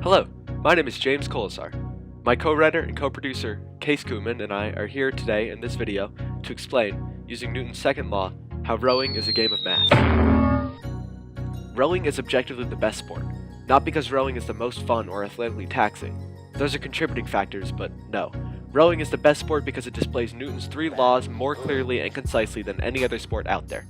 Hello, my name is James Colasar. My co-writer and co-producer, Kees and I are here today in this video to explain, using Newton's second law, how rowing is a game of math. Rowing is objectively the best sport, not because rowing is the most fun or athletically taxing. Those are contributing factors, but no. Rowing is the best sport because it displays Newton's three laws more clearly and concisely than any other sport out there.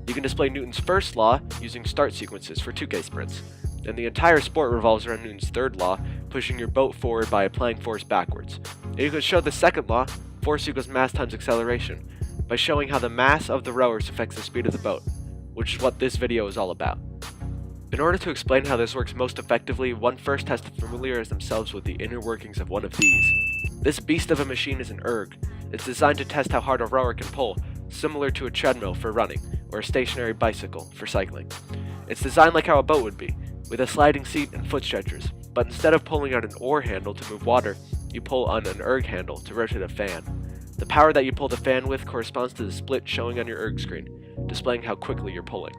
You can display Newton's first law using start sequences for 2K sprints, and the entire sport revolves around Newton's third law, pushing your boat forward by applying force backwards. And you can show the second law, force equals mass times acceleration, by showing how the mass of the rowers affects the speed of the boat, which is what this video is all about. In order to explain how this works most effectively, one first has to familiarize themselves with the inner workings of one of these. This beast of a machine is an erg. It's designed to test how hard a rower can pull, similar to a treadmill for running, or a stationary bicycle for cycling. It's designed like how a boat would be, with a sliding seat and foot stretchers, but instead of pulling on an oar handle to move water, you pull on an erg handle to rotate a fan. The power that you pull the fan with corresponds to the split showing on your erg screen, displaying how quickly you're pulling.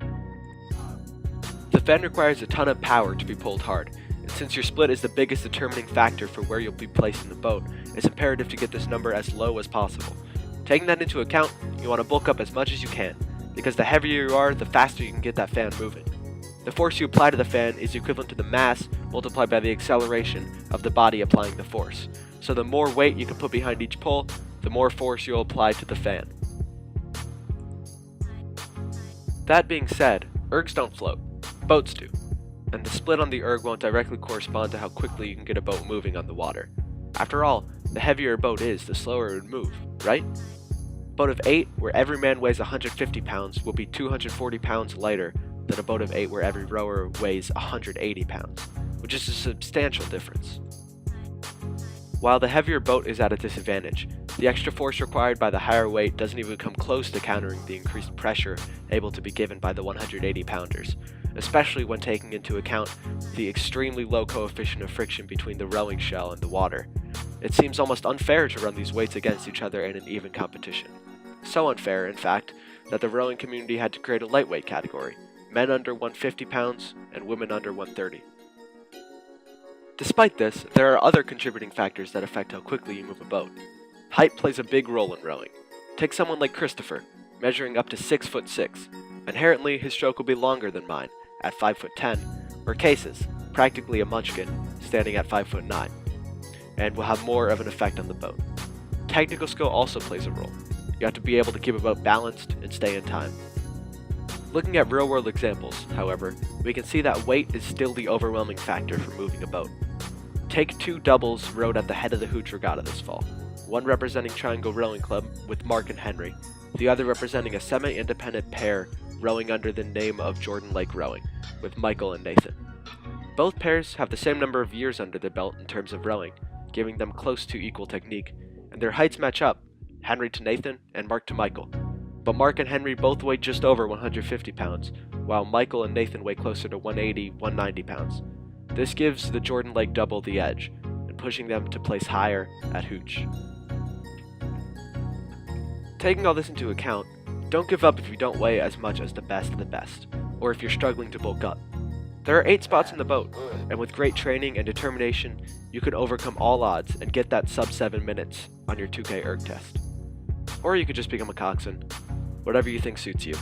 The fan requires a ton of power to be pulled hard, and since your split is the biggest determining factor for where you'll be placed in the boat, it's imperative to get this number as low as possible. Taking that into account, you want to bulk up as much as you can, because the heavier you are, the faster you can get that fan moving. The force you apply to the fan is equivalent to the mass multiplied by the acceleration of the body applying the force. So the more weight you can put behind each pull, the more force you'll apply to the fan. That being said, ergs don't float. Boats do. And the split on the erg won't directly correspond to how quickly you can get a boat moving on the water. After all, the heavier a boat is, the slower it would move, right? A boat of 8, where every man weighs 150 pounds, will be 240 pounds lighter than a boat of 8 where every rower weighs 180 pounds, which is a substantial difference. While the heavier boat is at a disadvantage, the extra force required by the higher weight doesn't even come close to countering the increased pressure able to be given by the 180 pounders, especially when taking into account the extremely low coefficient of friction between the rowing shell and the water. It seems almost unfair to run these weights against each other in an even competition. So unfair, in fact, that the rowing community had to create a lightweight category, men under 150 pounds and women under 130. Despite this, there are other contributing factors that affect how quickly you move a boat. Height plays a big role in rowing. Take someone like Christopher, measuring up to 6'6". Inherently, his stroke will be longer than mine, at 5'10", or Kees, practically a munchkin, standing at 5'9", and will have more of an effect on the boat. Technical skill also plays a role. You have to be able to keep a boat balanced and stay in time. Looking at real-world examples, however, we can see that weight is still the overwhelming factor for moving a boat. Take two doubles rowed at the head of the Hooch Regatta this fall, one representing Triangle Rowing Club with Mark and Henry, the other representing a semi-independent pair rowing under the name of Jordan Lake Rowing, with Michael and Nathan. Both pairs have the same number of years under their belt in terms of rowing, giving them close to equal technique, and their heights match up, Henry to Nathan and Mark to Michael. But Mark and Henry both weigh just over 150 pounds, while Michael and Nathan weigh closer to 180, 190 pounds. This gives the Jordan Lake double the edge, and pushing them to place higher at Hooch. Taking all this into account, don't give up if you don't weigh as much as the best of the best, or if you're struggling to bulk up. There are 8 spots in the boat, and with great training and determination, you can overcome all odds and get that sub 7 minutes on your 2K erg test. Or you could just become a coxswain. Whatever you think suits you.